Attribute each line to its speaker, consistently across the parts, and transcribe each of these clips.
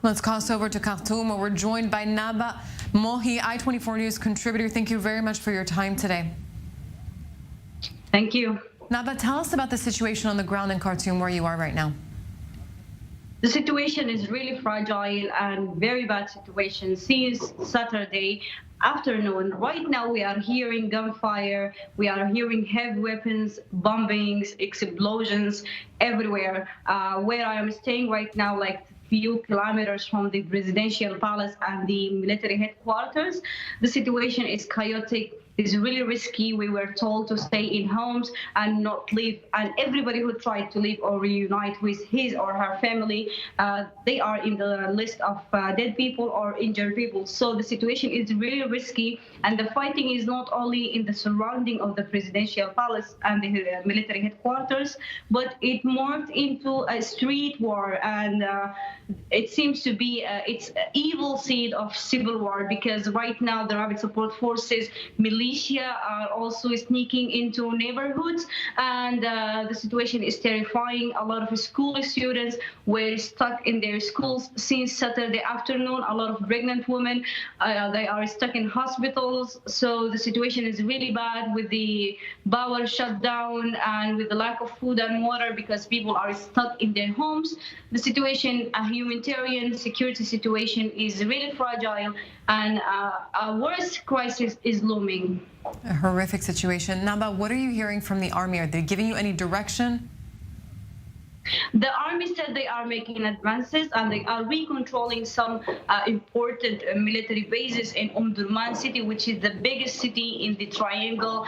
Speaker 1: Let's cross over to Khartoum, where we're joined by Naba Mohi, I-24 News contributor. Thank you very much for your time today.
Speaker 2: Thank you.
Speaker 1: Naba, tell us about the situation on the ground in Khartoum, where you are right now.
Speaker 2: The situation is really fragile and very bad situation since Saturday afternoon. Right now we are hearing gunfire, we are hearing heavy weapons, bombings, explosions everywhere. Where I am staying right now, like few kilometers from the presidential palace and the military headquarters, the situation is chaotic. It's really risky. We were told to stay in homes and not leave. And everybody who tried to leave or reunite with his or her family, they are in the list of dead people or injured people. So the situation is really risky. And the fighting is not only in the surrounding of the presidential palace and the military headquarters, but it morphed into a street war. And it seems to be it's evil seed of civil war, because right now the rapid support forces, militia are also sneaking into neighborhoods, and the situation is terrifying. A lot of school students were stuck in their schools since Saturday afternoon. A lot of pregnant women, they are stuck in hospitals. So the situation is really bad, with the power shutdown and with the lack of food and water, because people are stuck in their homes. The situation, a humanitarian security situation, is really fragile, and a worse crisis is looming.
Speaker 1: A horrific situation. Naba, what are you hearing from the army? Are they giving you any direction?
Speaker 2: The army said they are making advances and they are recontrolling some important military bases in Durman city, which is the biggest city in the triangle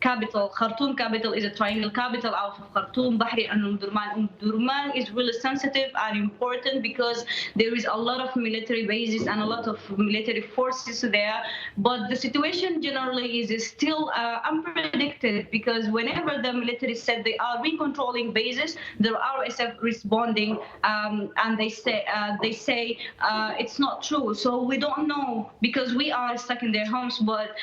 Speaker 2: capital. Khartoum capital is a triangle capital out of Khartoum, Bahri, and Durman. Durman is really sensitive and important because there is a lot of military bases and a lot of military forces there. But the situation generally is still unpredicted, because whenever the military said they are recontrolling bases, the RSF responding, and they say it's not true. So we don't know, because we are stuck in their homes, but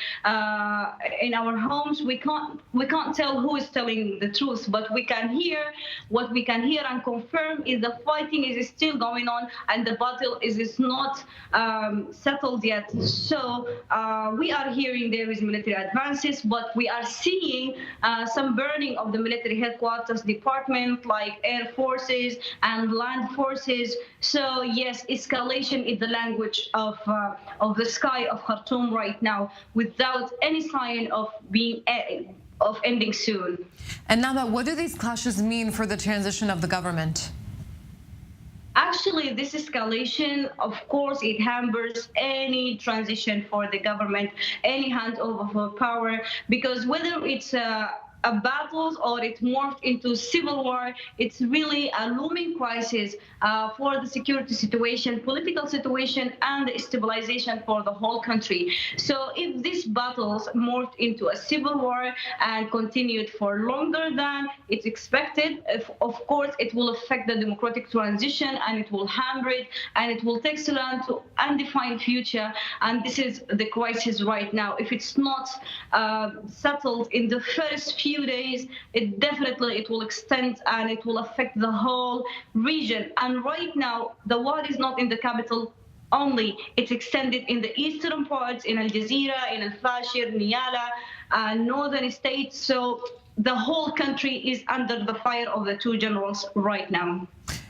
Speaker 2: in our homes we can't tell who is telling the truth, but we can hear. What we can hear and confirm is the fighting is still going on, and the battle is not settled yet. So we are hearing there is military advances, but we are seeing some burning of the military headquarters department, like air forces and land forces. So yes, escalation is the language of the sky of Khartoum right now, without any sign of ending soon.
Speaker 1: And now, what do these clashes mean for the transition of the government?
Speaker 2: Actually, this escalation, of course, it hampers any transition for the government, any handover of power, because whether it's a battle or it morphed into civil war, it's really a looming crisis for the security situation, political situation, and the stabilization for the whole country. So if these battles morphed into a civil war and continued for longer than it's expected, of course it will affect the democratic transition, and it will hamper it, and it will take Sudan to undefined future. And this is the crisis right now. If it's not settled in the first few days, it will extend, and it will affect the whole region. And right now the war is not in the capital only, it's extended in the eastern parts, in Al Jazeera, in Al Fashir, Niyala, northern states. So the whole country is under the fire of the two generals right now.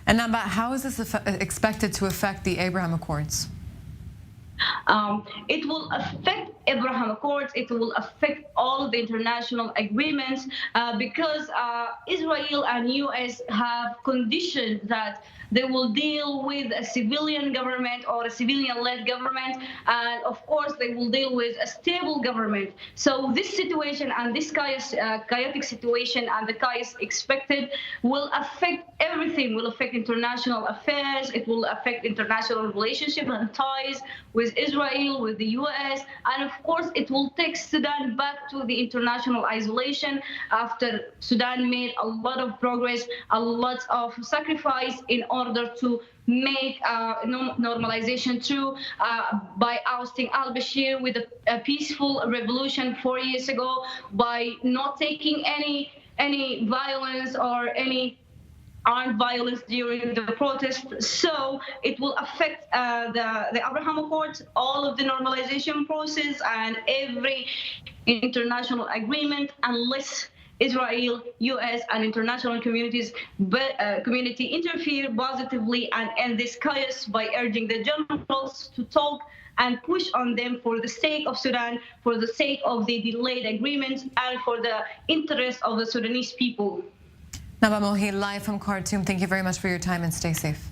Speaker 1: And Naba, how is this expected to affect the Abraham Accords?
Speaker 2: It will affect Abraham Accords. It will affect all of the international agreements, because Israel and US have conditioned that they will deal with a civilian government or a civilian-led government, and of course they will deal with a stable government. So this situation and this chaotic situation and the chaos expected will affect everything. Will affect international affairs. It will affect international relationships and ties with Israel, with the US, and of course it will take Sudan back to the international isolation after Sudan made a lot of progress, a lot of sacrifice in order to make normalization through by ousting al-Bashir with a peaceful revolution 4 years ago, by not taking any violence or any armed violence during the protest. So it will affect the Abraham Accords, all of the normalization process, and every international agreement, unless Israel, U.S., and international community interfere positively and end this chaos by urging the generals to talk and push on them for the sake of Sudan, for the sake of the delayed agreements, and for the interest of the Sudanese people.
Speaker 1: Naba Mohi, live from Khartoum. Thank you very much for your time and stay safe.